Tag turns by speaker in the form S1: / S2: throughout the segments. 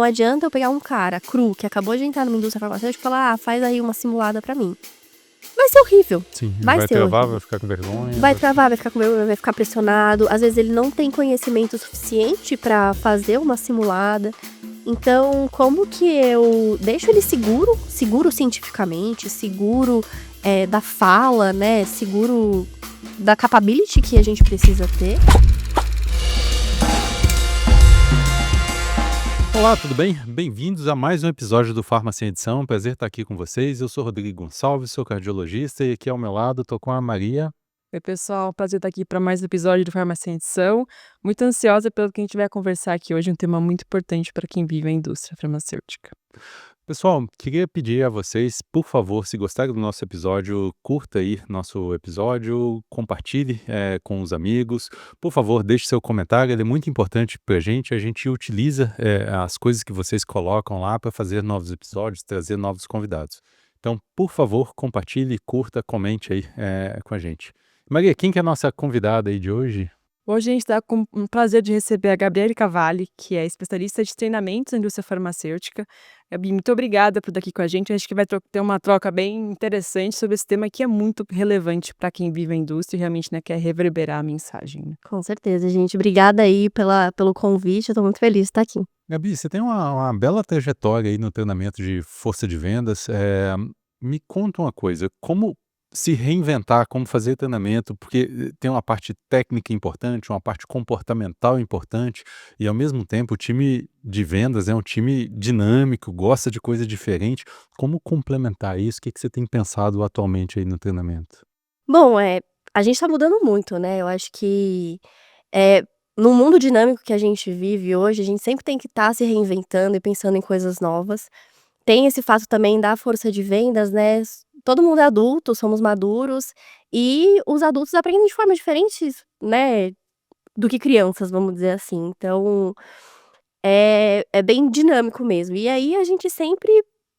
S1: adianta eu pegar um cara cru que acabou de entrar numa indústria farmacêutica e falar, faz aí uma simulada pra mim. Vai ser horrível.
S2: Sim, ele
S1: Vai
S2: vai
S1: ser
S2: travar,
S1: horrível.
S2: vai ficar com vergonha.
S1: Vai travar, vai ficar com vergonha, vai ficar pressionado. Às vezes ele não tem conhecimento suficiente pra fazer uma simulada. Então, como que eu deixo ele seguro cientificamente, seguro da fala, né? Seguro da capability que a gente precisa ter.
S2: Olá, tudo bem? Bem-vindos a mais um episódio do Farmácia em Edição. Prazer estar aqui com vocês. Eu sou Rodrigo Gonçalves, sou cardiologista e aqui ao meu lado estou com a Maria.
S3: Oi, pessoal, prazer estar aqui para mais um episódio do Farmácia em Edição. Muito ansiosa pelo que a gente vai conversar aqui hoje, um tema muito importante para quem vive a indústria farmacêutica.
S2: Pessoal, queria pedir a vocês, por favor, se gostaram do nosso episódio, curta aí nosso episódio, compartilhe com os amigos. Por favor, deixe seu comentário, ele é muito importante para a gente utiliza as coisas que vocês colocam lá para fazer novos episódios, trazer novos convidados. Então, por favor, compartilhe, curta, comente aí com a gente. Maria, quem que é a nossa convidada aí de hoje?
S3: Hoje a gente está com o prazer de receber a Gabriele Cavalli, que é especialista de treinamentos na indústria farmacêutica. Gabi, muito obrigada por estar aqui com a gente. Acho que vai ter uma troca bem interessante sobre esse tema que é muito relevante para quem vive a indústria e realmente quer reverberar a mensagem. Né?
S1: Com certeza, gente. Obrigada aí pelo convite. Eu tô muito feliz de estar aqui.
S2: Gabi, você tem uma bela trajetória aí no treinamento de força de vendas. Me conta uma coisa, como se reinventar, como fazer treinamento, porque tem uma parte técnica importante, uma parte comportamental importante, e ao mesmo tempo o time de vendas é um time dinâmico, gosta de coisa diferente. Como complementar isso? O que você tem pensado atualmente aí no treinamento?
S1: Bom, a gente tá mudando muito, né? Eu acho que no mundo dinâmico que a gente vive hoje, a gente sempre tem que estar se reinventando e pensando em coisas novas. Tem esse fato também da força de vendas, né? Todo mundo é adulto, somos maduros, e os adultos aprendem de formas diferentes, né? Do que crianças, vamos dizer assim. Então, é bem dinâmico mesmo. E aí a gente sempre,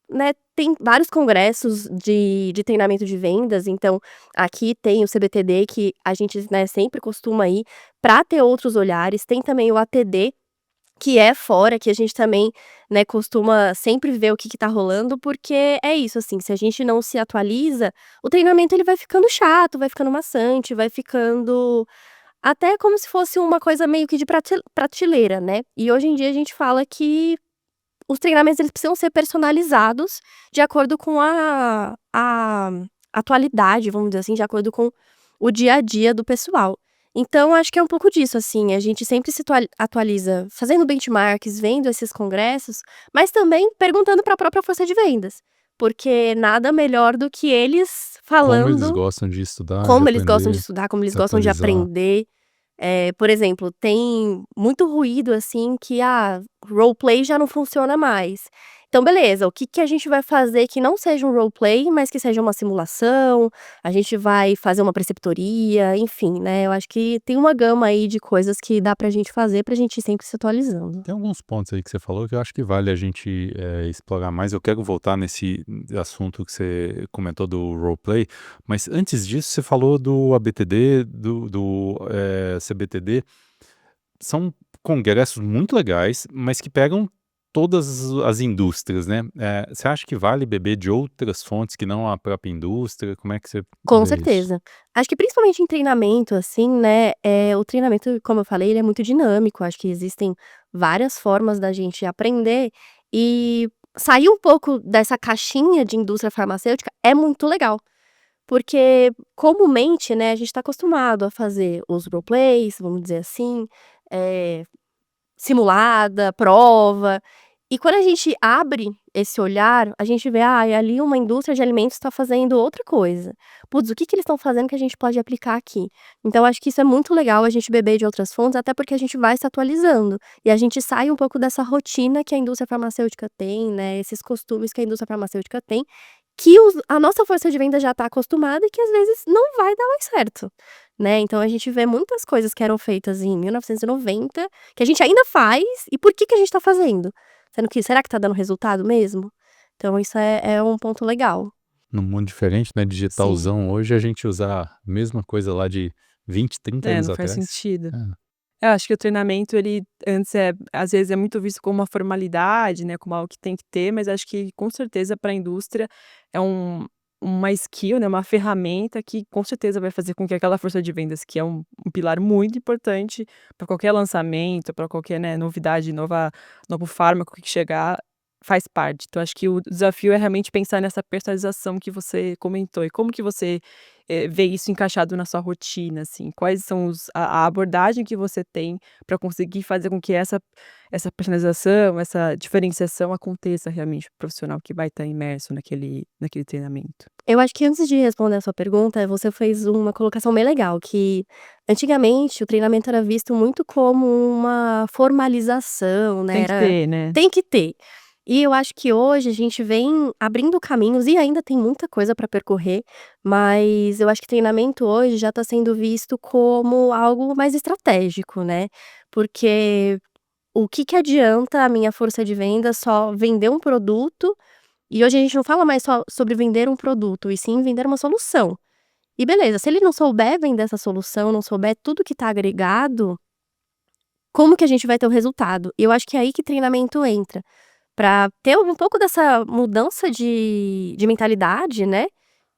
S1: né, tem vários congressos de treinamento de vendas. Então, aqui tem o CBTD, que a gente, né, sempre costuma ir para ter outros olhares. Tem também o ATD, que é fora, que a gente também, né, costuma sempre ver o que tá rolando, porque é isso, assim, se a gente não se atualiza, o treinamento ele vai ficando chato, vai ficando maçante, vai ficando até como se fosse uma coisa meio que de prateleira, né. E hoje em dia a gente fala que os treinamentos eles precisam ser personalizados de acordo com a atualidade, vamos dizer assim, de acordo com o dia a dia do pessoal. Então acho que é um pouco disso, assim, a gente sempre se atualiza fazendo benchmarks, vendo esses congressos, mas também perguntando para a própria força de vendas, porque nada melhor do que eles
S2: Como eles
S1: falando
S2: gostam de estudar, de
S1: como eles gostam de
S2: aprender,
S1: estudar, como eles
S2: se
S1: gostam de
S2: atualizar.
S1: aprender. Por exemplo, tem muito ruído, assim, que, roleplay já não funciona mais. Então beleza, o que a gente vai fazer que não seja um roleplay, mas que seja uma simulação, a gente vai fazer uma preceptoria, enfim, né, eu acho que tem uma gama aí de coisas que dá pra gente fazer, pra gente ir sempre se atualizando.
S2: Tem alguns pontos aí que você falou que eu acho que vale a gente explorar mais. Eu quero voltar nesse assunto que você comentou do roleplay, mas antes disso você falou do ABTD, do CBTD. São congressos muito legais, mas que pegam todas as indústrias, né? Você acha que vale beber de outras fontes que não a própria indústria? Como é que você
S1: Com
S2: vê isso?
S1: certeza. Acho que principalmente em treinamento, assim, né, o treinamento, como eu falei, ele é muito dinâmico, acho que existem várias formas da gente aprender, e sair um pouco dessa caixinha de indústria farmacêutica é muito legal, porque comumente, né, a gente tá acostumado a fazer os roleplays, vamos dizer assim, eh, simulada, prova, e quando a gente abre esse olhar, a gente vê, ali uma indústria de alimentos está fazendo outra coisa. Putz, o que que eles estão fazendo que a gente pode aplicar aqui? Então acho que isso é muito legal a gente beber de outras fontes, até porque a gente vai se atualizando, e a gente sai um pouco dessa rotina que a indústria farmacêutica tem, né, esses costumes que a indústria farmacêutica tem, que a nossa força de venda já está acostumada e que às vezes não vai dar mais certo, né. Então a gente vê muitas coisas que eram feitas em 1990, que a gente ainda faz, e por que que a gente está fazendo? Sendo que será que tá dando resultado mesmo? Então isso é um ponto legal.
S2: Num mundo diferente, né?
S1: Sim.
S2: Digitalzão, hoje a gente usar a mesma coisa lá de 20, 30 anos
S3: Não faz
S2: atrás.
S3: sentido.
S2: É.
S3: Eu acho que o treinamento ele antes às vezes é muito visto como uma formalidade, né, como algo que tem que ter, mas acho que com certeza para a indústria é uma skill, né, uma ferramenta que com certeza vai fazer com que aquela força de vendas, que é um pilar muito importante para qualquer lançamento, para qualquer, né, novidade, novo fármaco que chegar, faz parte. Então acho que o desafio é realmente pensar nessa personalização que você comentou e como que você, vê isso encaixado na sua rotina, assim? Quais são a abordagem que você tem para conseguir fazer com que essa personalização, essa diferenciação aconteça realmente para o profissional que vai estar imerso naquele treinamento?
S1: Eu acho que antes de responder a sua pergunta, você fez uma colocação bem legal, que antigamente o treinamento era visto muito como uma formalização, né,
S3: Tem que ter, né?
S1: tem que ter. E eu acho que hoje a gente vem abrindo caminhos e ainda tem muita coisa para percorrer, mas eu acho que treinamento hoje já está sendo visto como algo mais estratégico, né, porque o que que adianta a minha força de venda só vender um produto e hoje a gente não fala mais só sobre vender um produto, e sim vender uma solução. E beleza, se ele não souber vender essa solução, não souber tudo que tá agregado, como que a gente vai ter o resultado? E eu acho que é aí que treinamento entra, pra ter um pouco dessa mudança de mentalidade, né.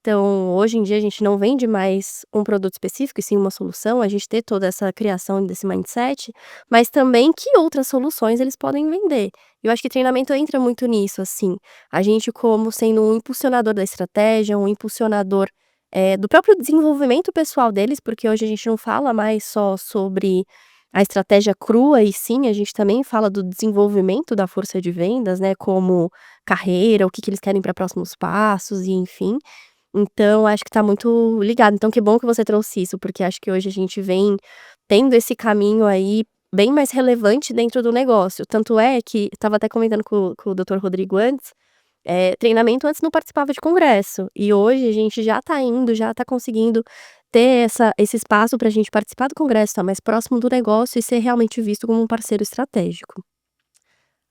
S1: Então, hoje em dia a gente não vende mais um produto específico, e sim uma solução, a gente ter toda essa criação desse mindset, mas também que outras soluções eles podem vender. Eu acho que treinamento entra muito nisso, assim, a gente como sendo um impulsionador da estratégia, um impulsionador, do próprio desenvolvimento pessoal deles, porque hoje a gente não fala mais só sobre a estratégia crua, e sim, a gente também fala do desenvolvimento da força de vendas, né, como carreira, o que que eles querem para próximos passos e enfim. Então acho que tá muito ligado. Então que bom que você trouxe isso, porque acho que hoje a gente vem tendo esse caminho aí bem mais relevante dentro do negócio. Tanto é que estava até comentando com o doutor Rodrigo antes, treinamento antes não participava de congresso, e hoje a gente já tá indo, já tá conseguindo ter esse espaço pra gente participar do congresso, estar mais próximo do negócio e ser realmente visto como um parceiro estratégico.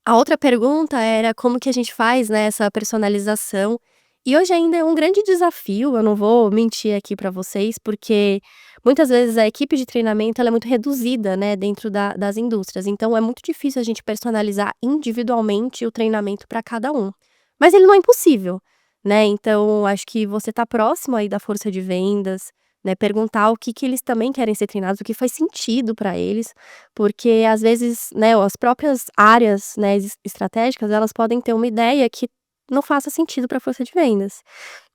S1: A outra pergunta era como que a gente faz, né, essa personalização, e hoje ainda é um grande desafio, eu não vou mentir aqui para vocês, porque muitas vezes a equipe de treinamento ela é muito reduzida, né, dentro das indústrias, então é muito difícil a gente personalizar individualmente o treinamento para cada um. Mas ele não é impossível, né, então acho que você tá próximo aí da força de vendas, né, perguntar o que que eles também querem ser treinados, o que faz sentido para eles, porque às vezes, né, as próprias áreas, né, estratégicas, elas podem ter uma ideia que não faça sentido para a força de vendas.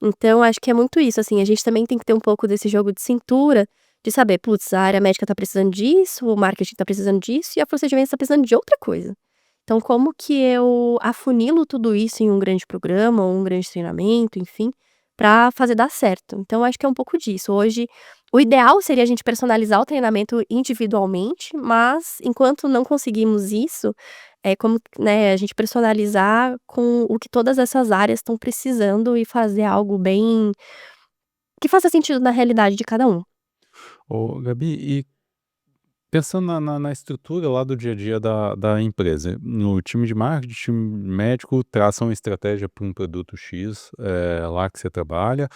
S1: Então acho que é muito isso, assim, a gente também tem que ter um pouco desse jogo de cintura, de saber: "Putz, a área médica tá precisando disso, o marketing tá precisando disso e a força de vendas tá precisando de outra coisa". Então como que eu afunilo tudo isso em um grande programa ou um grande treinamento, enfim, para fazer dar certo. Então acho que é um pouco disso. Hoje, o ideal seria a gente personalizar o treinamento individualmente, mas enquanto não conseguimos isso, é como, né, a gente personalizar com o que todas essas áreas estão precisando e fazer algo bem que faça sentido na realidade de cada um.
S2: Ô, Gabi, e pensando na estrutura lá do dia a dia da empresa, no time de marketing, time médico traçam uma estratégia para um produto X, lá que você trabalha,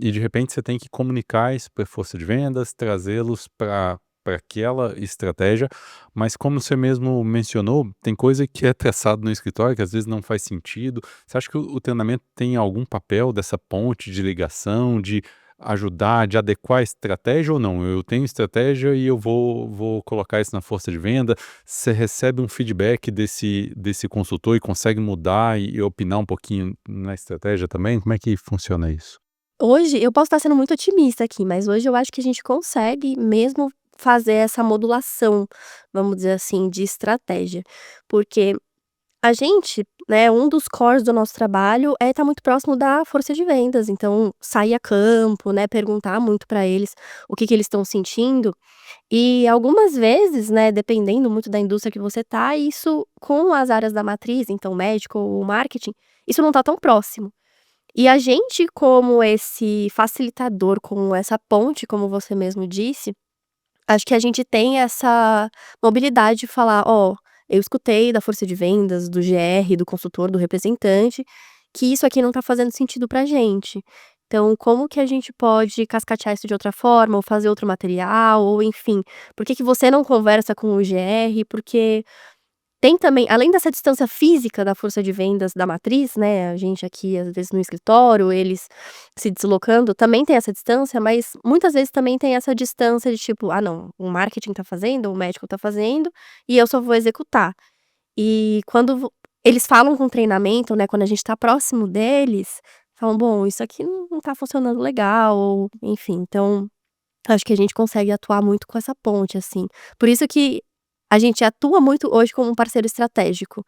S2: e de repente você tem que comunicar isso para a força de vendas, trazê-los para aquela estratégia, mas como você mesmo mencionou, tem coisa que é traçado no escritório que às vezes não faz sentido. Você acha que o treinamento tem algum papel dessa ponte de ligação, de ajudar, de adequar a estratégia ou não? Eu tenho estratégia e eu vou colocar isso na força de venda. Você recebe um feedback desse consultor e consegue mudar e opinar um pouquinho na estratégia também? Como é que funciona isso?
S1: Hoje, eu posso estar sendo muito otimista aqui, mas hoje eu acho que a gente consegue mesmo fazer essa modulação, vamos dizer assim, de estratégia. Porque a gente, né, um dos cores do nosso trabalho é estar muito próximo da força de vendas, então sair a campo, né, perguntar muito para eles o que que eles estão sentindo, e algumas vezes, né, dependendo muito da indústria que você tá, isso com as áreas da matriz, então médico ou marketing, isso não tá tão próximo. E a gente como esse facilitador, como essa ponte, como você mesmo disse, acho que a gente tem essa mobilidade de falar: "Ó, eu escutei da força de vendas, do GR, do consultor, do representante, que isso aqui não tá fazendo sentido pra gente. Então como que a gente pode cascatear isso de outra forma, ou fazer outro material, ou enfim, por que que você não conversa com o GR? Porque tem também, além dessa distância física da força de vendas da matriz, né, a gente aqui às vezes no escritório, eles se deslocando, também tem essa distância, mas muitas vezes também tem essa distância de tipo: "Ah não, o marketing tá fazendo, o médico tá fazendo, e eu só vou executar". E quando eles falam com treinamento, né, quando a gente tá próximo deles, falam: "Bom, isso aqui não tá funcionando legal", ou enfim, então acho que a gente consegue atuar muito com essa ponte, assim. Por isso que a gente atua muito hoje como um parceiro estratégico,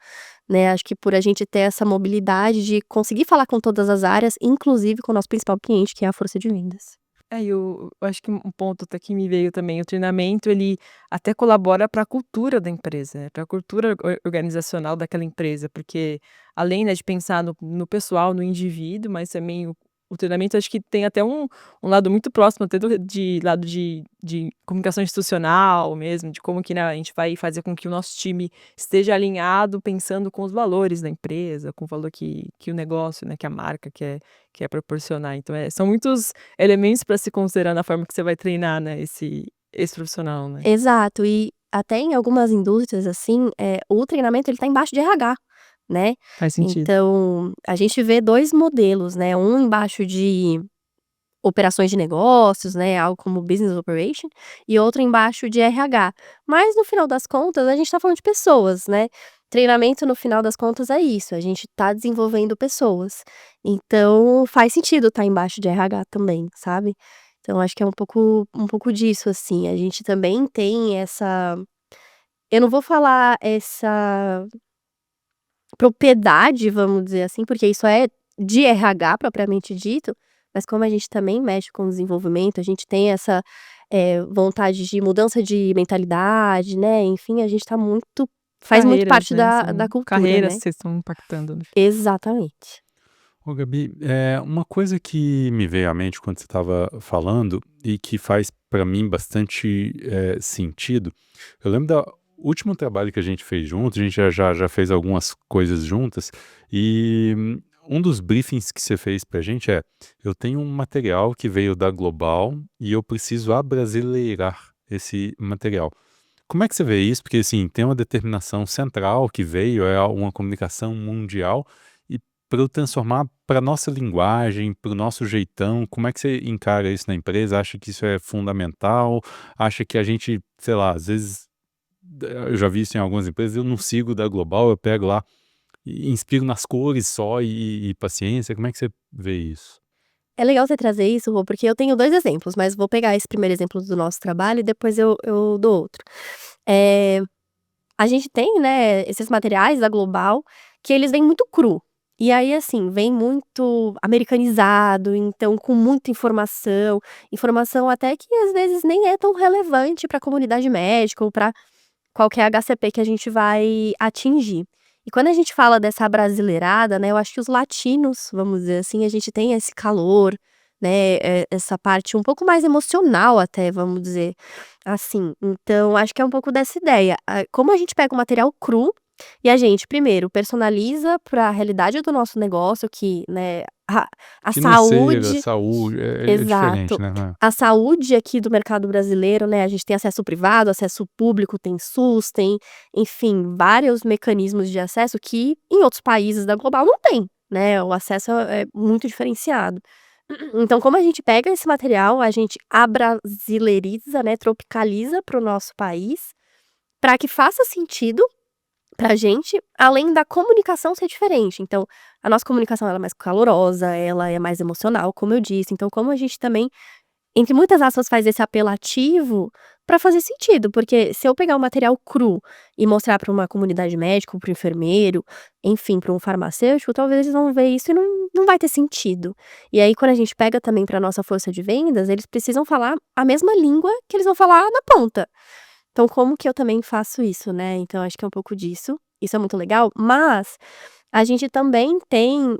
S1: né, acho que por a gente ter essa mobilidade de conseguir falar com todas as áreas, inclusive com o nosso principal cliente, que é a força de vendas.
S3: E eu acho que um ponto até que me veio também, o treinamento ele até colabora para a cultura da empresa, né, para a cultura organizacional daquela empresa, porque além, né, de pensar no pessoal, no indivíduo, mas também o treinamento acho que tem até um lado muito próximo até de lado de comunicação institucional mesmo, de como que, né, a gente vai fazer com que o nosso time esteja alinhado pensando com os valores da empresa, com o valor que o negócio, né, que a marca quer proporcionar. Então, são muitos elementos para se considerar na forma que você vai treinar, né, esse profissional, né.
S1: Exato, e até em algumas indústrias, assim, o treinamento ele tá embaixo de RH, né.
S3: Faz sentido.
S1: Então, a gente vê 2 modelos, né, um embaixo de operações de negócios, né, algo como business operation, e outro embaixo de RH. Mas no final das contas a gente tá falando de pessoas, né. Treinamento no final das contas é isso, a gente tá desenvolvendo pessoas. Então faz sentido estar embaixo de RH também, sabe. Então acho que é um pouco disso, assim, a gente também tem essa, eu não vou falar essa propriedade, vamos dizer assim, porque isso é de RH propriamente dito, mas como a gente também mexe com desenvolvimento, a gente tem essa, vontade de mudança de mentalidade, né, enfim, a gente tá muito, faz muito
S3: Carreiras,
S1: parte
S3: né,
S1: da
S3: são
S1: cultura,
S3: carreiras
S1: né.
S3: que vocês estão impactando, né.
S1: Exatamente.
S2: Ô Gabi, uma coisa que me veio à mente quando você estava falando e que faz para mim bastante sentido, eu lembro da último trabalho que a gente fez juntos, a gente já fez algumas coisas juntas, e um dos briefings que você fez pra gente eu tenho um material que veio da Global e eu preciso abrasileirar esse material. Como é que você vê isso? Porque, assim, tem uma determinação central que veio, é uma comunicação mundial, e para eu transformar para nossa linguagem, para o nosso jeitão, como é que você encara isso na empresa? Acha que isso é fundamental? Acha que a gente, sei lá, às vezes, eu já vi isso em algumas empresas, eu não sigo da Global, eu pego lá e inspiro nas cores só e paciência, como é que você vê isso?
S1: É legal você trazer isso, Rô, porque eu tenho 2 exemplos, mas vou pegar esse primeiro exemplo do nosso trabalho e depois eu dou outro. Eh A gente tem, né, esses materiais da Global, que eles vêm muito cru. E aí, assim, vem muito americanizado, então com muita informação, informação até que às vezes nem é tão relevante para a comunidade médica ou para qualquer HCP que a gente vai atingir. E quando a gente fala dessa abrasileirada, né, eu acho que os latinos, vamos dizer assim, a gente tem esse calor, né, essa parte um pouco mais emocional até, vamos dizer assim. Então acho que é um pouco dessa ideia. Como a gente pega o material cru e a gente, primeiro, personaliza para a realidade do nosso negócio que, né, a
S2: Financeira,
S1: saúde.
S2: saúde, é
S1: Exato.
S2: diferente, né?
S1: A saúde aqui do mercado brasileiro, né, a gente tem acesso privado, acesso público, tem SUS, tem, enfim, vários mecanismos de acesso que em outros países da global não tem, né, o acesso é muito diferenciado. Então como a gente pega esse material, a gente abrasileiriza, né, tropicaliza para o nosso país, para que faça sentido pra gente, além da comunicação ser diferente. Então, a nossa comunicação ela é mais calorosa, ela é mais emocional, como eu disse. Então, como a gente também, entre muitas aspas, faz esse apelativo pra fazer sentido, porque se eu pegar o material cru e mostrar pra uma comunidade médica, para o enfermeiro, enfim, pra um farmacêutico, talvez eles vão ver isso e não vai ter sentido. E aí, quando a gente pega também pra nossa força de vendas, eles precisam falar a mesma língua que eles vão falar na ponta. Então como que eu também faço isso, né, então acho que é um pouco disso, isso é muito legal, mas a gente também tem,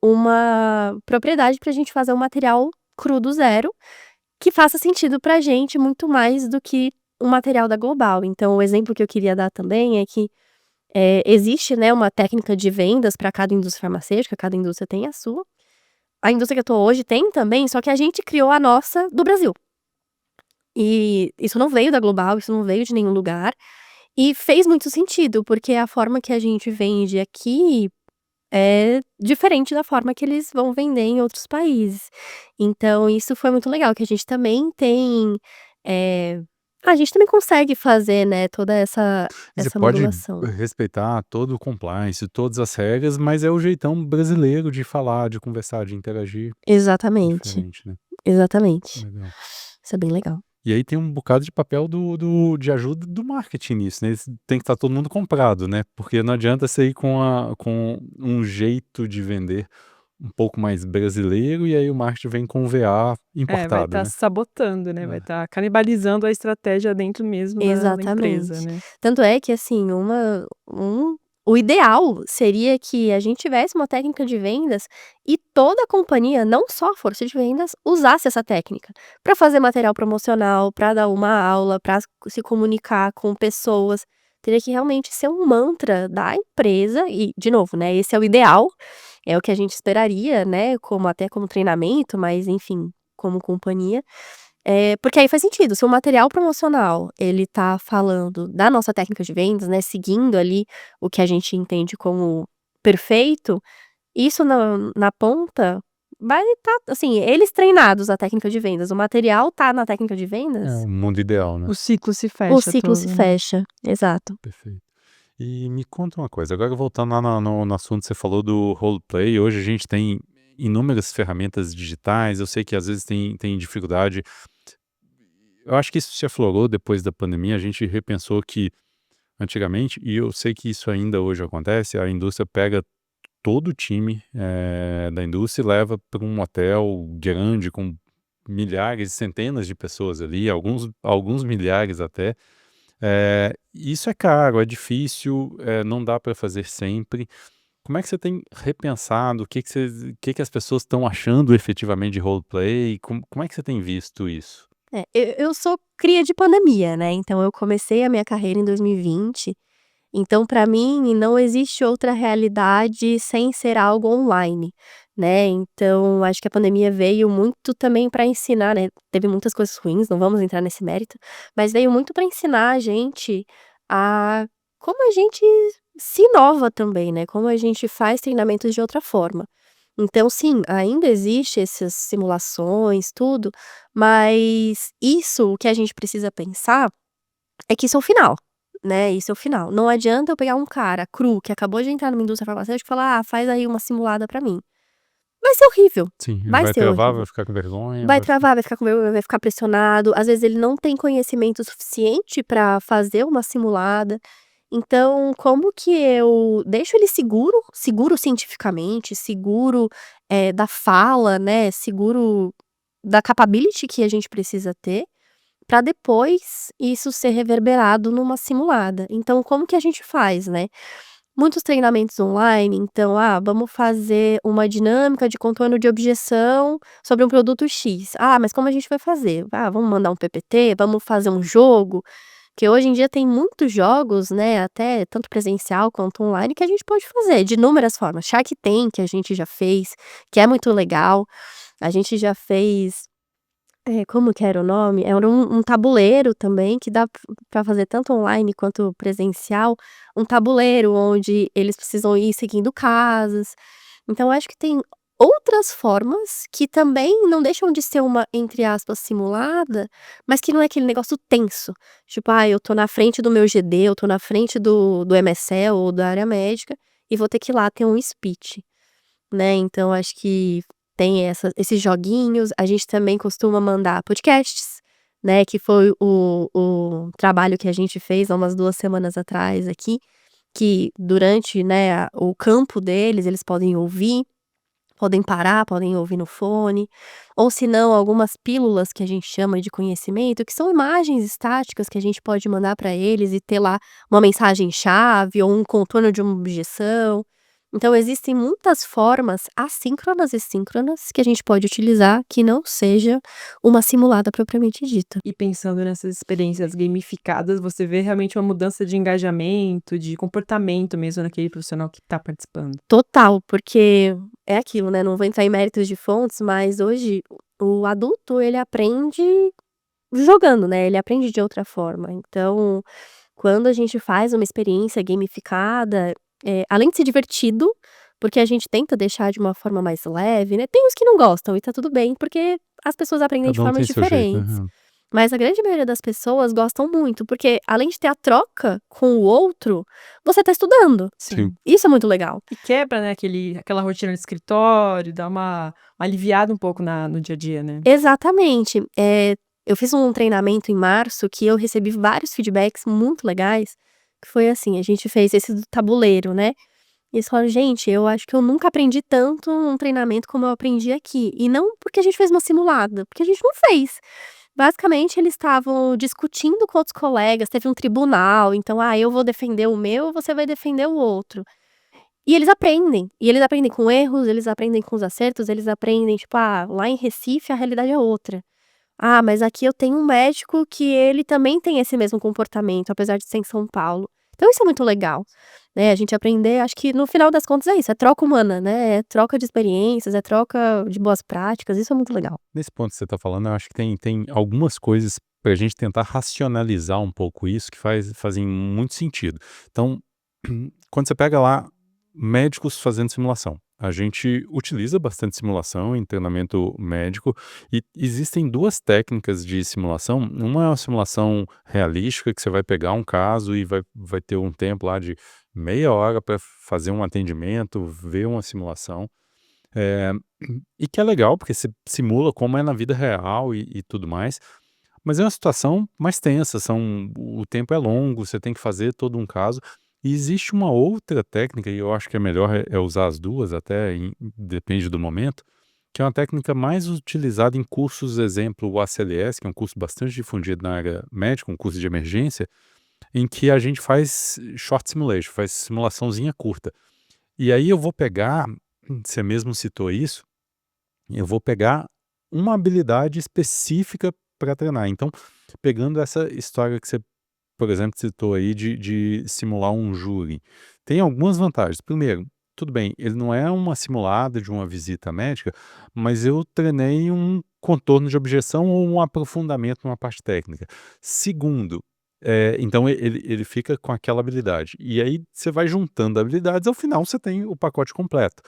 S1: uma propriedade pra gente fazer um material cru do zero, que faça sentido pra gente muito mais do que um material da Global. Então o exemplo que eu queria dar também é que, existe, né, uma técnica de vendas pra cada indústria farmacêutica, cada indústria tem a sua. a indústria que eu tô hoje tem também, só que a gente criou a nossa do Brasil. E isso não veio da Global, isso não veio de nenhum lugar. E fez muito sentido, porque a forma que a gente vende aqui é diferente da forma que eles vão vender em outros países. Então isso foi muito legal, que a gente também tem, eh, a gente também consegue fazer, né, toda essa
S2: E você
S1: essa
S2: pode
S1: modulação.
S2: respeitar todo o compliance, todas as regras, mas é o jeitão brasileiro de falar, de conversar, de interagir,
S1: Exatamente,
S2: diferente, né.
S1: exatamente.
S2: Legal.
S1: Isso é bem legal.
S2: E aí tem um bocado de papel de ajuda do marketing nisso, né, tem que estar todo mundo comprado, né, porque não adianta você ir com um jeito de vender um pouco mais brasileiro, e aí o marketing vem com VA
S3: Vai
S2: importado,
S3: estar
S2: né.
S3: sabotando, né, vai
S2: É.
S3: estar canibalizando a estratégia dentro mesmo da empresa,
S1: Exatamente.
S3: né.
S1: Tanto é que, assim, o ideal seria que a gente tivesse uma técnica de vendas e toda a companhia, não só a força de vendas, usasse essa técnica para fazer material promocional, para dar uma aula, para se comunicar com pessoas. Teria que realmente ser um mantra da empresa e, de novo, né, esse é o ideal, é o que a gente esperaria, né, como treinamento, mas enfim, como companhia. Porque aí faz sentido, se o material promocional, ele tá falando da nossa técnica de vendas, né, seguindo ali o que a gente entende como perfeito, isso na ponta vai estar assim, eles treinados a técnica de vendas, o material tá na técnica de
S2: É
S1: vendas,
S2: o mundo ideal, né.
S3: O ciclo se
S1: o
S3: fecha
S1: ciclo se
S3: todo, né.
S1: fecha. Exato.
S2: Perfeito. E me conta uma coisa, agora voltando lá no assunto, você falou do roleplay, hoje a gente tem inúmeras ferramentas digitais, eu sei que às vezes tem dificuldade. Eu acho que isso se aflorou depois da pandemia, a gente repensou que antigamente, e eu sei que isso ainda hoje acontece, a indústria pega todo o time, da indústria e leva para um hotel grande com milhares, centenas de pessoas ali, alguns milhares até. Isso é caro, é difícil, não dá para fazer sempre. Como é que você tem repensado? O que que as pessoas estão achando efetivamente de roleplay? Como é que você tem visto isso?
S1: Eu sou cria de pandemia, né, então eu comecei a minha carreira em 2020. Então, para mim, não existe outra realidade sem ser algo online, né. Então, acho que a pandemia veio muito também para ensinar, né, teve muitas coisas ruins, não vamos entrar nesse mérito, mas veio muito para ensinar a gente a como a gente se inova também, né, como a gente faz treinamentos de outra forma. Então sim, ainda existe essas simulações, tudo, mas isso, o que a gente precisa pensar é que isso é o final, né, isso é o final. Não adianta eu pegar um cara cru, que acabou de entrar numa indústria farmacêutica e falar: "Ah, faz aí uma simulada pra mim". Vai ser horrível,
S2: Sim, ele
S1: vai
S2: vai
S1: ser
S2: travar, vai
S1: horrível.
S2: ficar com vergonha,
S1: Vai
S2: vai ficar.
S1: travar, vai ficar com vergonha, vai ficar pressionado, às vezes ele não tem conhecimento suficiente pra fazer uma simulada. Então, como que eu deixo ele seguro cientificamente, seguro, da fala, né, seguro da capability que a gente precisa ter, para depois isso ser reverberado numa simulada. Então como que a gente faz, né? Muitos treinamentos online, então, vamos fazer uma dinâmica de contorno de objeção sobre um produto X. Ah, mas como a gente vai fazer? Ah, vamos mandar um PPT, vamos fazer um jogo, que hoje em dia tem muitos jogos, né, até tanto presencial quanto online, que a gente pode fazer de inúmeras formas. Shark Tank a gente já fez, que é muito legal. A gente já fez como que era o nome? Era um tabuleiro também que dá pra fazer tanto online quanto presencial, um tabuleiro onde eles precisam ir seguindo casas. Então eu acho que tem outras formas que também não deixam de ser uma, entre aspas, "simulada", mas que não é aquele negócio tenso, tipo: eu tô na frente do meu GD, eu tô na frente do MSL ou da área médica e vou ter que ir lá ter um speech. Né, então acho que tem esses joguinhos, a gente também costuma mandar podcasts, né, que foi o trabalho que a gente fez há umas 2 semanas atrás aqui, que durante, né, o campo deles, eles podem ouvir, podem parar, podem ouvir no fone, ou se não, algumas pílulas que a gente chama de conhecimento, que são imagens estáticas que a gente pode mandar para eles e ter lá uma mensagem-chave ou um contorno de uma objeção. Então existem muitas formas assíncronas e síncronas que a gente pode utilizar que não seja uma simulada propriamente dita.
S3: E pensando nessas experiências gamificadas, você vê realmente uma mudança de engajamento, de comportamento mesmo naquele profissional que está participando.
S1: Total, porque é aquilo, né, não vou entrar em méritos de fontes, mas hoje o adulto ele aprende jogando, né, ele aprende de outra forma. Então, quando a gente faz uma experiência gamificada, além de ser divertido, porque a gente tenta deixar de uma forma mais leve, né, tem os que não gostam e tá tudo bem, porque as pessoas aprendem de
S2: Cada um tem
S1: formas
S2: seu jeito,
S1: diferentes.
S2: né.
S1: Mas a grande maioria das pessoas gostam muito, porque além de ter a troca com o outro, você tá estudando.
S2: Sim.
S3: Sim.
S1: Isso é muito legal.
S3: E quebra, né, aquela rotina de escritório, dá uma aliviada um pouco no dia a dia, né.
S1: Exatamente. Eu fiz um treinamento em março que eu recebi vários feedbacks muito legais, que foi assim, a gente fez esse do tabuleiro, né, e eles falaram: "Gente, eu acho que eu nunca aprendi tanto num treinamento como eu aprendi aqui". E não porque a gente fez uma simulada, porque a gente não fez. Basicamente, eles estavam discutindo com outros colegas, teve um tribunal, então: "Ah, eu vou defender o meu, você vai defender o outro". E eles aprendem com erros, eles aprendem com os acertos, eles aprendem, tipo: "Ah, lá em Recife a realidade é outra". "Ah, mas aqui eu tenho um médico que ele também tem esse mesmo comportamento, apesar de ser em São Paulo". Então isso é muito legal, né, a gente aprender, acho que no final das contas é isso, é troca humana, né, é troca de experiências, é troca de boas práticas, isso é muito legal.
S2: Nesse ponto que você está falando, eu acho que tem algumas coisas para a gente tentar racionalizar um pouco isso que fazem muito sentido. Então, quando você pega lá médicos fazendo simulação, a gente utiliza bastante simulação em treinamento médico e existem duas técnicas de simulação. Uma é uma simulação realística, que você vai pegar um caso e vai ter um tempo lá de meia hora para fazer um atendimento, ver uma simulação. Eh, e que é legal, porque você simula como é na vida real e tudo mais, mas é uma situação mais tensa, o tempo é longo, você tem que fazer todo um caso. E existe uma outra técnica, e eu acho que é melhor é usar as duas, até depende do momento, que é uma técnica mais utilizada em cursos, exemplo, o ACLS, que é um curso bastante difundido na área médica, um curso de emergência, em que a gente faz short simulation, faz simulaçãozinha curta. E aí eu vou pegar, você mesmo citou isso, eu vou pegar uma habilidade específica para treinar. Então, pegando essa história que você, por exemplo, citou aí de simular um júri, tem algumas vantagens. Primeiro, tudo bem, ele não é uma simulada de uma visita médica, mas eu treinei um contorno de objeção ou um aprofundamento numa parte técnica. Segundo, então ele fica com aquela habilidade. E aí você vai juntando habilidades, ao final você tem o pacote completo.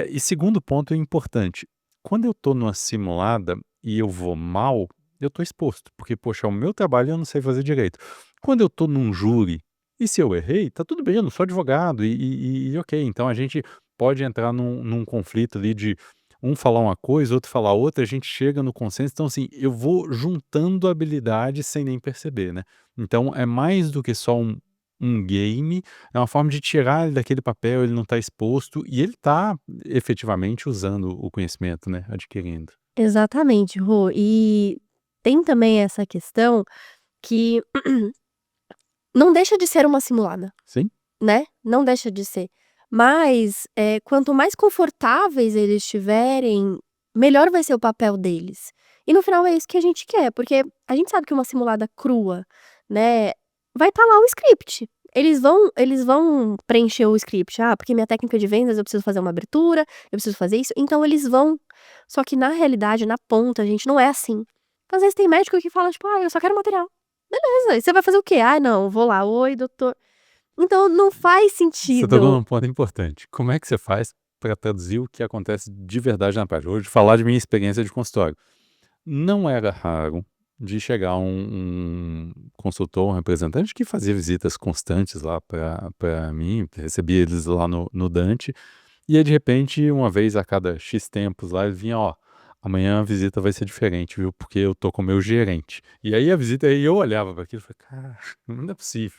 S2: E segundo ponto importante, quando eu estou numa simulada e eu vou mal, eu estou exposto, porque, poxa, é o meu trabalho e eu não sei fazer direito. Quando eu estou num júri, e se eu errei, tá tudo bem, eu não sou advogado e ok, então a gente pode entrar num conflito ali de um falar uma coisa, outro falar outra, a gente chega no consenso, então assim, eu vou juntando habilidades sem nem perceber, né. Então é mais do que só um game, é uma forma de tirar ele daquele papel, ele não está exposto e ele está efetivamente usando o conhecimento, né, adquirindo.
S1: Exatamente, Rô. E tem também essa questão que não deixa de ser uma simulada,
S2: Sim,
S1: né, não deixa de ser. Mas, quanto mais confortáveis eles estiverem, melhor vai ser o papel deles. E no final é isso que a gente quer, porque a gente sabe que uma simulada crua, né, vai estar lá o script. Eles vão preencher o script. "Ah, porque minha técnica de vendas eu preciso fazer uma abertura, eu preciso fazer isso", então eles vão. Só que na realidade, na ponta, gente, não é assim. Às vezes tem médico que fala tipo: "Ah, eu só quero material". Beleza, e você vai fazer o quê? "Ah, não, vou lá, oi doutor". Então não faz
S2: você tocou
S1: sentido.
S2: num ponto importante. Como é que você faz para traduzir o que acontece de verdade na prática? Vou te falar de minha experiência de consultório. Não era raro de chegar um consultor, um representante que fazia visitas constantes lá para mim, recebia eles lá no Dante, e aí de repente, uma vez a cada X tempos lá, ele vinha: "Ó, amanhã a visita vai ser diferente, viu, porque eu tô com o meu gerente". E aí a visita aí eu olhava para aquilo e falei: "Cara, não é possível.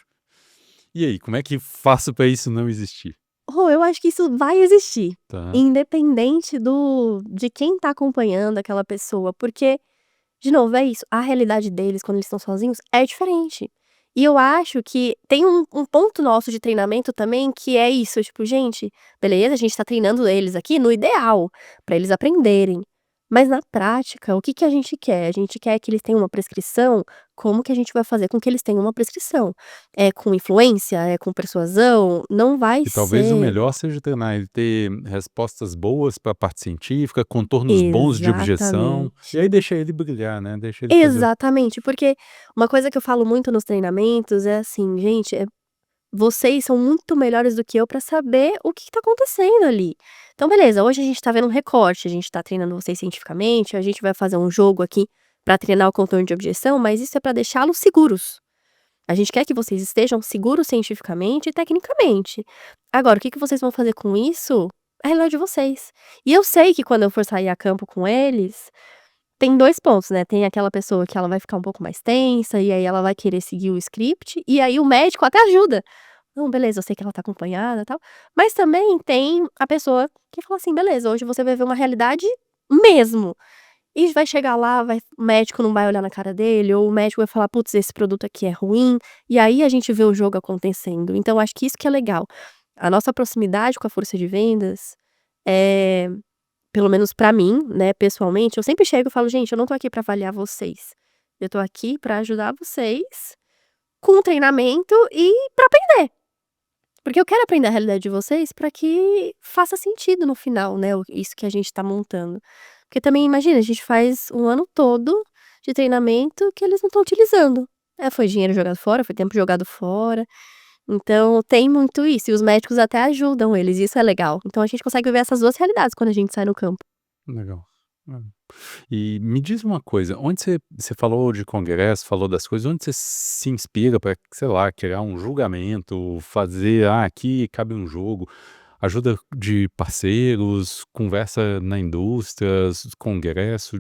S2: E aí, como é que faço para isso não existir?".
S1: Rô, eu acho que isso vai existir,
S2: Tá,
S1: independente de quem tá acompanhando aquela pessoa, porque, de novo, é isso, a realidade deles quando eles estão sozinhos é diferente. E eu acho que tem um ponto nosso de treinamento também que é isso, tipo: "Gente, beleza, a gente tá treinando eles aqui no ideal, pra eles aprenderem, Mas na prática, o que que a gente quer? A gente quer que eles tenham uma prescrição, como que a gente vai fazer com que eles tenham uma prescrição? É com influência? É com persuasão? Não vai
S2: E talvez o
S1: ser
S2: melhor seja treinar ele ter respostas boas para a parte científica, contornos bons de objeção, e
S1: exatamente.
S2: aí deixa ele brilhar, né, deixa ele fazer.
S1: Exatamente, porque uma coisa que eu falo muito nos treinamentos é assim: "Gente, vocês são muito melhores do que eu pra saber o que que tá acontecendo ali. Então beleza, hoje a gente tá vendo um recorte, a gente tá treinando vocês cientificamente, a gente vai fazer um jogo aqui pra treinar o contorno de objeção, mas isso é pra deixá-los seguros. A gente quer que vocês estejam seguros cientificamente e tecnicamente. Agora, o que que vocês vão fazer com isso, é melhor de vocês. E eu sei que quando eu for sair a campo com eles, tem 2 pontos, né, tem aquela pessoa que ela vai ficar um pouco mais tensa, e aí ela vai querer seguir o script, e aí o médico até ajuda. "Não, beleza, eu sei que ela tá acompanhada, tal", mas também tem a pessoa que fala assim: "Beleza, hoje você vai ver uma realidade mesmo", e vai chegar lá, o médico não vai olhar na cara dele, ou o médico vai falar: "Putz, esse produto aqui é ruim", e aí a gente vê o jogo acontecendo. Então acho que isso que é legal. A nossa proximidade com a força de vendas, é pelo menos pra mim, né, pessoalmente, eu sempre chego e falo: "Gente, eu não tô aqui pra avaliar vocês, eu tô aqui pra ajudar vocês com o treinamento e pra aprender, porque eu quero aprender a realidade de vocês pra que faça sentido no final, né, o isso que a gente tá montando". Porque também imagina, a gente faz um ano todo de treinamento que eles não estão utilizando. Foi dinheiro jogado fora, foi tempo jogado fora, então tem muito isso, e os médicos até ajudam eles, isso é legal. Então a gente consegue ver essas 2 realidades quando a gente sai no campo.
S2: Legal. Hã. E me diz uma coisa, onde você falou de congresso, falou das coisas, onde você se inspira para, sei lá, criar um julgamento, fazer: "Ah, aqui cabe um jogo", ajuda de parceiros, conversa na indústria, congresso?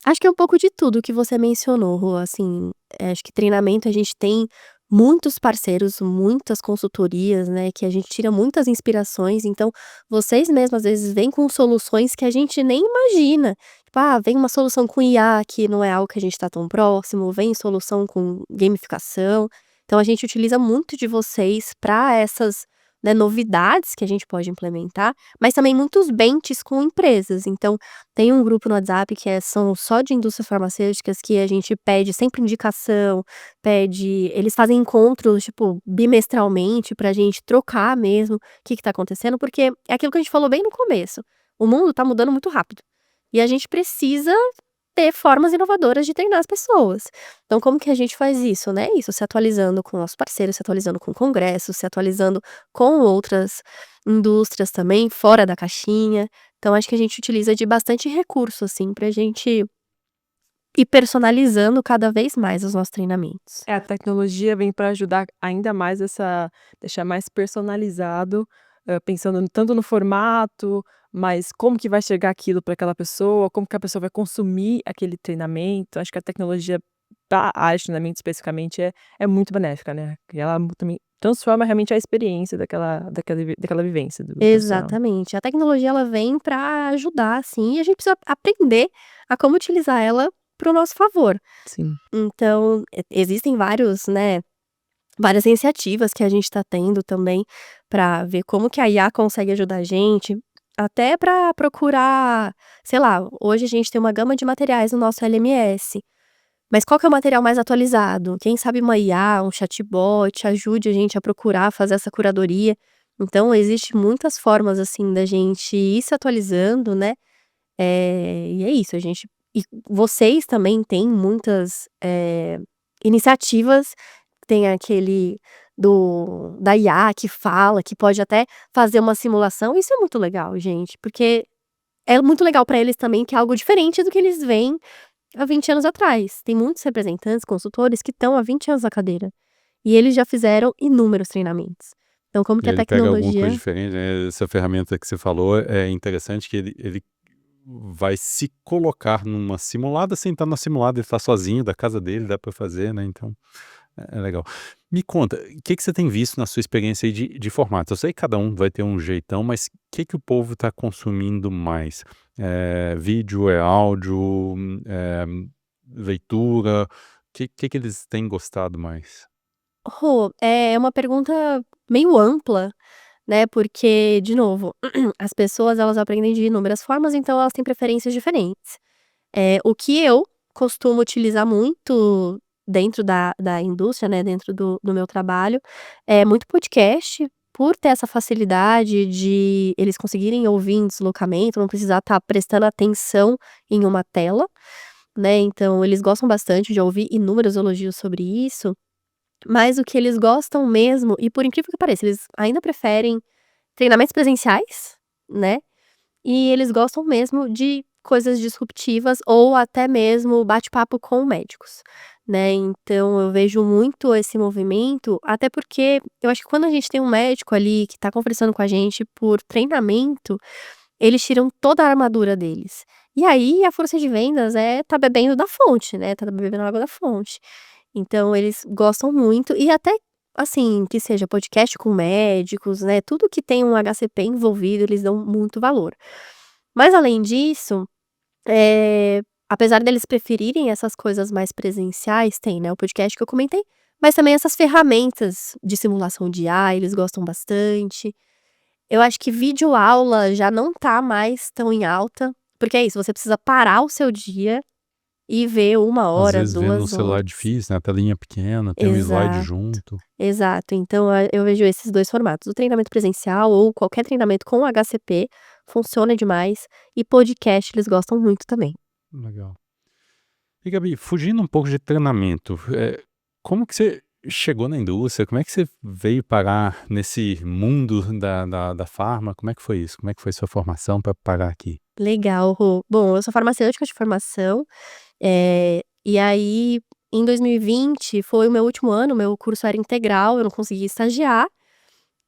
S1: Acho que é um pouco de tudo que você mencionou, Rô, assim, acho que treinamento a gente tem muitos parceiros, muitas consultorias, né, que a gente tira muitas inspirações, então vocês mesmos às vezes vêm com soluções que a gente nem imagina. Tipo, vem uma solução com IA que não é algo que a gente tá tão próximo, vem solução com gamificação, então a gente utiliza muito de vocês para essas, né, novidades que a gente pode implementar, mas também muitos benches com empresas, então tem um grupo no WhatsApp que são só de indústrias farmacêuticas que a gente pede sempre indicação, eles fazem encontros, tipo, bimestralmente pra gente trocar mesmo o que que tá acontecendo, porque é aquilo que a gente falou bem no começo, o mundo tá mudando muito rápido, e a gente precisa ter formas inovadoras de treinar as pessoas. Então como que a gente faz isso, né, isso, se atualizando com nossos parceiros, se atualizando com congressos, se atualizando com outras indústrias também, fora da caixinha. Então acho que a gente utiliza de bastante recurso, assim, pra gente ir personalizando cada vez mais os nossos treinamentos.
S3: A tecnologia vem para ajudar ainda mais essa deixar mais personalizado, pensando tanto no formato, mas como que vai chegar aquilo para aquela pessoa, como que a pessoa vai consumir aquele treinamento. Acho que a tecnologia para a área de treinamento especificamente é muito benéfica, né, que ela também transforma realmente a experiência daquela vivência do profissional.
S1: Exatamente. A tecnologia ela vem para ajudar, sim, e a gente precisa aprender a como utilizar ela para o nosso favor.
S3: Sim.
S1: Então, existem vários, né, várias iniciativas que a gente está tendo também para ver como que a IA consegue ajudar a gente, até para procurar, sei lá, hoje a gente tem uma gama de materiais no nosso LMS, mas qual que é o material mais atualizado? Quem sabe uma IA, um chatbot ajude a gente a procurar, fazer essa curadoria. Então existe muitas formas, assim, da gente ir se atualizando, né, e é isso, a gente e vocês também têm muitas, iniciativas, tem aquele da IA que fala, que pode até fazer uma simulação, isso é muito legal, gente, porque é muito legal para eles também, que é algo diferente do que eles veem há 20 anos atrás. Tem muitos representantes, consultores que estão há 20 anos na cadeira, e eles já fizeram inúmeros treinamentos. Então como
S2: E
S1: que a
S2: ele pega alguma coisa
S1: tecnologia
S2: diferente, né, essa ferramenta que você falou é interessante que ele vai se colocar numa simulada sem estar na simulada, ele está sozinho da casa dele, dá para fazer, né, então é legal. Me conta, o que que você tem visto na sua experiência aí de formatos? Eu sei que cada um vai ter um jeitão, mas o que que o povo está consumindo mais? É vídeo, é áudio, é leitura? Que que eles têm gostado mais?
S1: Rô, é uma pergunta meio ampla, né, porque, de novo, as pessoas elas aprendem de inúmeras formas, então elas têm preferências diferentes. O que eu costumo utilizar muito dentro da indústria, né, dentro do meu trabalho, é muito podcast, por ter essa facilidade de eles conseguirem ouvir em deslocamento, não precisar estar prestando atenção em uma tela, né, então eles gostam bastante de ouvir inúmeros elogios sobre isso, mas o que eles gostam mesmo, e por incrível que pareça, eles ainda preferem treinamentos presenciais, né, e eles gostam mesmo de coisas disruptivas ou até mesmo bate-papo com médicos, né. Então eu vejo muito esse movimento, até porque eu acho que quando a gente tem um médico ali que tá conversando com a gente por treinamento, eles tiram toda a armadura deles. E aí a força de vendas tá bebendo da fonte, né, tá bebendo água da fonte. Então eles gostam muito e até, assim, que seja podcast com médicos, né, tudo que tem um HCP envolvido, eles dão muito valor. Mas além disso, apesar deles preferirem essas coisas mais presenciais, tem, né, o podcast que eu comentei, mas também essas ferramentas de simulação de IA, eles gostam bastante. Eu acho que videoaula já não tá mais tão em alta, porque é isso, você precisa parar o seu dia e ver 1
S2: Às
S1: hora,
S2: vezes vendo no
S1: 2
S2: celular é
S1: horas.
S2: difícil, né, a telinha pequena, tem um slide
S1: Exato,
S2: junto.
S1: exato. Então, eu vejo esses 2 formatos, o treinamento presencial ou qualquer treinamento com HCP, funciona demais, e podcast eles gostam muito também.
S2: Legal. E Gabi, fugindo um pouco de treinamento, como que você chegou na indústria? Como é que você veio parar nesse mundo da farma? Como é que foi isso? Como é que foi sua formação para parar aqui?
S1: Legal, Rô. Bom, eu sou farmacêutica de formação, e aí em 2020 foi o meu último ano, meu curso era integral, eu não consegui estagiar,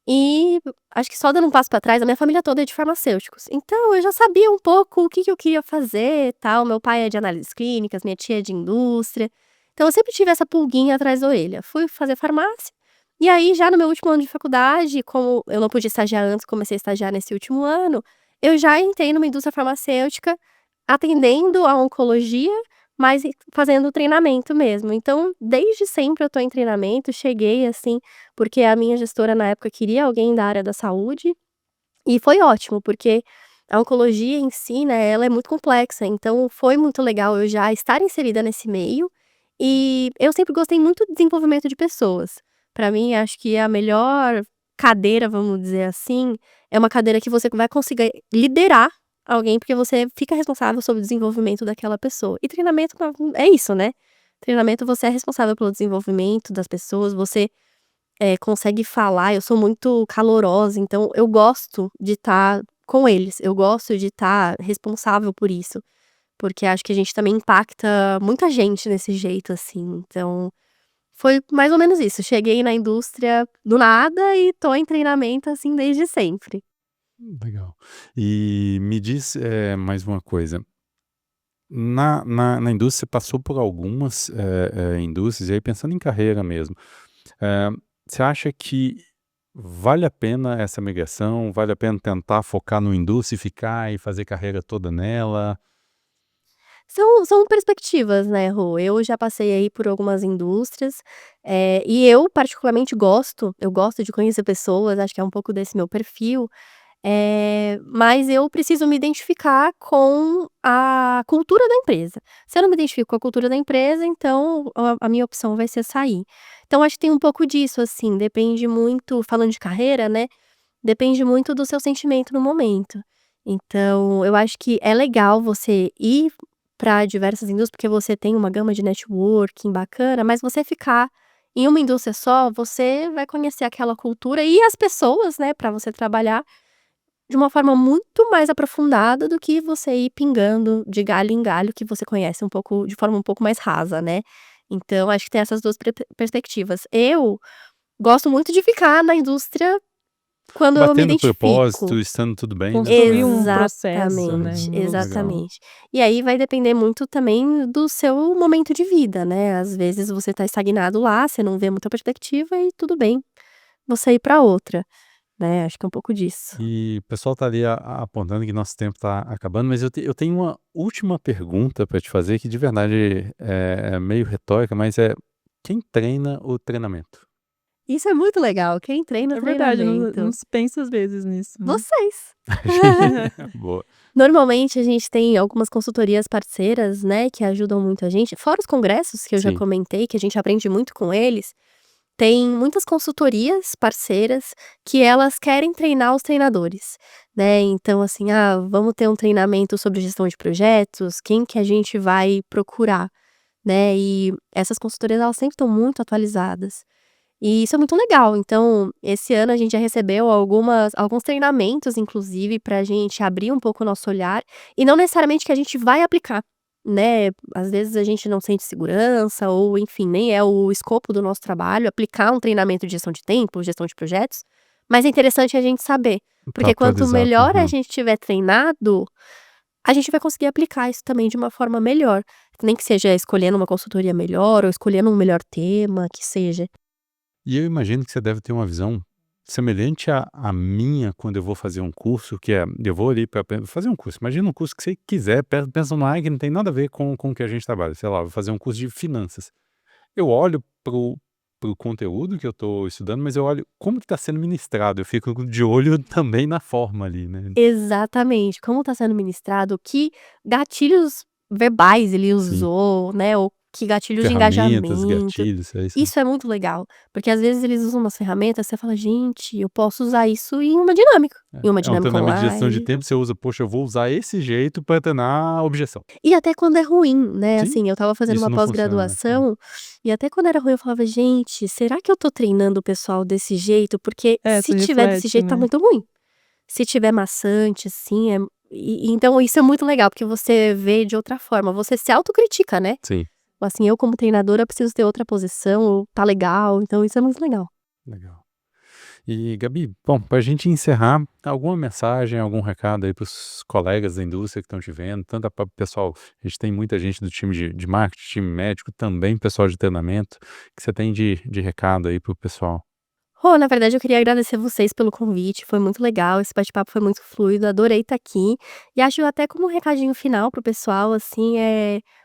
S1: e acho que só dando um passo pra trás, a minha família toda é de farmacêuticos, então eu já sabia um pouco o que que eu queria fazer, tal. Meu pai é de análises clínicas, minha tia é de indústria, então eu sempre tive essa pulguinha atrás da orelha. Fui fazer farmácia, e aí já no meu último ano de faculdade, como eu não podia estagiar antes, comecei a estagiar nesse último ano, eu já entrei numa indústria farmacêutica, atendendo a oncologia, mas fazendo treinamento mesmo. Então, desde sempre eu tô em treinamento, cheguei assim, porque a minha gestora na época queria alguém da área da saúde, e foi ótimo, porque a oncologia em si, né, ela é muito complexa, então foi muito legal eu já estar inserida nesse meio, e eu sempre gostei muito do desenvolvimento de pessoas. Pra mim, acho que a melhor cadeira, vamos dizer assim, é uma cadeira que você vai conseguir liderar alguém, porque você fica responsável sobre o desenvolvimento daquela pessoa. E treinamento é isso, né. Treinamento você é responsável pelo desenvolvimento das pessoas, você consegue falar. Eu sou muito calorosa, então eu gosto de estar com eles, eu gosto de estar responsável por isso, porque acho que a gente também impacta muita gente nesse jeito, assim. Então, foi mais ou menos isso, cheguei na indústria do nada e tô em treinamento, assim, desde sempre.
S2: Legal. E me diz, mais uma coisa, na indústria você passou por algumas, indústrias, e aí pensando em carreira mesmo, eh, você acha que vale a pena essa migração? Vale a pena tentar focar no indústria e ficar e fazer carreira toda nela?
S1: São perspectivas, né, Rô. Eu já passei aí por algumas indústrias, e eu particularmente eu gosto de conhecer pessoas, acho que é um pouco desse meu perfil, mas eu preciso me identificar com a cultura da empresa. Se eu não me identifico com a cultura da empresa, então a minha opção vai ser sair. Então acho que tem um pouco disso, assim, depende muito, falando de carreira, né, depende muito do seu sentimento no momento. Então, eu acho que é legal você ir para diversas indústrias, porque você tem uma gama de networking bacana, mas você ficar em uma indústria só, você vai conhecer aquela cultura e as pessoas, né, para você trabalhar de uma forma muito mais aprofundada do que você ir pingando de galho em galho, que você conhece um pouco de forma um pouco mais rasa, né. Então acho que tem essas 2 perspectivas. Eu gosto muito de ficar na indústria quando eu me
S2: Batendo propósito,
S1: identifico.
S2: estando tudo bem, né?
S3: Construir um processo, né,
S1: Exatamente,
S3: em uma
S2: Legal.
S3: evolução.
S1: exatamente. E aí vai depender muito também do seu momento de vida, né, às vezes você tá estagnado lá, você não vê muita perspectiva e tudo bem, você ir pra outra, né, acho que é um pouco disso.
S2: E o pessoal tá ali apontando que nosso tempo tá acabando, mas eu tenho uma última pergunta para te fazer que de verdade é meio retórica, mas quem treina o treinamento?
S1: Isso é muito legal, quem treina
S3: É verdade, não
S1: treinamento.
S3: se pensa às vezes nisso, né.
S1: Vocês.
S2: Boa.
S1: Normalmente a gente tem algumas consultorias parceiras, né, que ajudam muito a gente, fora os congressos que eu já
S2: Sim.
S1: comentei, que a gente aprende muito com eles, tem muitas consultorias parceiras que elas querem treinar os treinadores, né, então assim: "Ah, vamos ter um treinamento sobre gestão de projetos, quem que a gente vai procurar?", né, e essas consultorias elas sempre estão muito atualizadas. E isso é muito legal, então esse ano a gente já recebeu alguns treinamentos inclusive pra gente abrir um pouco o nosso olhar, e não necessariamente que a gente vai aplicar, né, às vezes a gente não sente segurança ou enfim, nem é o escopo do nosso trabalho aplicar um treinamento de gestão de tempo, gestão de projetos, mas é interessante a gente saber,
S2: Pra
S1: porque quanto
S2: atualizar.
S1: melhor a gente tiver treinado, a gente vai conseguir aplicar isso também de uma forma melhor, nem que seja escolhendo uma consultoria melhor ou escolhendo um melhor tema, que seja.
S2: E eu imagino que você deve ter uma visão semelhante à minha quando eu vou fazer um curso, que é, eu vou ali para fazer um curso. Imagina um curso que você quiser, pensa numa área que não tem nada a ver com o que a gente trabalha. Sei lá, vou fazer um curso de finanças. Eu olho pro conteúdo que eu estou estudando, mas eu olho como que está sendo ministrado. Eu fico de olho também na forma ali, né?
S1: Exatamente, como está sendo ministrado, que gatilhos verbais ele
S2: Sim.
S1: usou, né, ou que gatilhos de
S2: Ferramentas,
S1: engajamento.
S2: gatilhos, é isso.
S1: Isso é muito legal, porque às vezes eles usam umas ferramentas, você fala: "Gente, eu posso usar isso em uma
S2: É um
S1: dinâmica
S2: treinamento de gestão de
S1: online".
S2: tempo, você usa, poxa, eu vou usar esse jeito para treinar a objeção.
S1: E até quando é ruim, né,
S2: Sim,
S1: assim, eu estava fazendo
S2: isso
S1: uma
S2: não funciona, né?
S1: pós-graduação, e até quando era ruim eu falava: "Gente, será que eu tô treinando o pessoal desse jeito? Porque
S3: É,
S1: se
S3: tu
S1: tiver desse
S3: reflete,
S1: jeito tá
S3: né.
S1: muito ruim". Se tiver maçante, assim, então isso é muito legal, porque você vê de outra forma, você se autocritica, né.
S2: Sim,
S1: Assim, eu como treinadora preciso ter outra posição, ou tá legal, então isso é muito legal.
S2: legal. E Gabi, bom, para a gente encerrar, alguma mensagem, algum recado aí para os colegas da indústria que estão te vendo, tanto para o pessoal, a gente tem muita gente do time de marketing, time médico, também pessoal de treinamento, que você tem de recado aí para o pessoal?
S1: Rô, na verdade eu queria agradecer vocês pelo convite, foi muito legal, esse bate-papo foi muito fluido, adorei estar aqui. E acho até como um recadinho final pro pessoal, assim,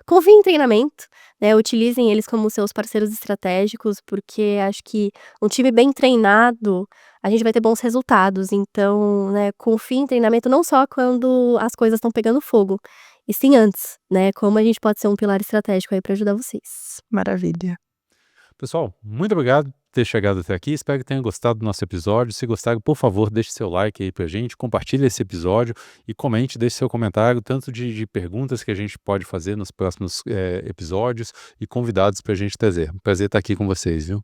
S1: confiem em treinamento, né, utilizem eles como seus parceiros estratégicos, porque acho que um time bem treinado, a gente vai ter bons resultados. Então, né, confiem em treinamento não só quando as coisas estão pegando fogo, e sim antes, né, como a gente pode ser um pilar estratégico aí para ajudar vocês.
S3: Maravilha.
S2: Pessoal, muito obrigado por ter chegado até aqui. Espero que tenham gostado do nosso episódio. Se gostaram, por favor, deixe seu like aí pra gente, compartilhe esse episódio e comente, deixe seu comentário, tanto de perguntas que a gente pode fazer nos próximos episódios e convidados pra gente trazer. Prazer estar aqui com vocês, viu?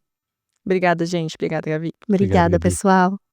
S3: Obrigada, gente. Obrigada, Gabi.
S2: Obrigado,
S1: Obrigada,
S2: Gabi.
S1: pessoal.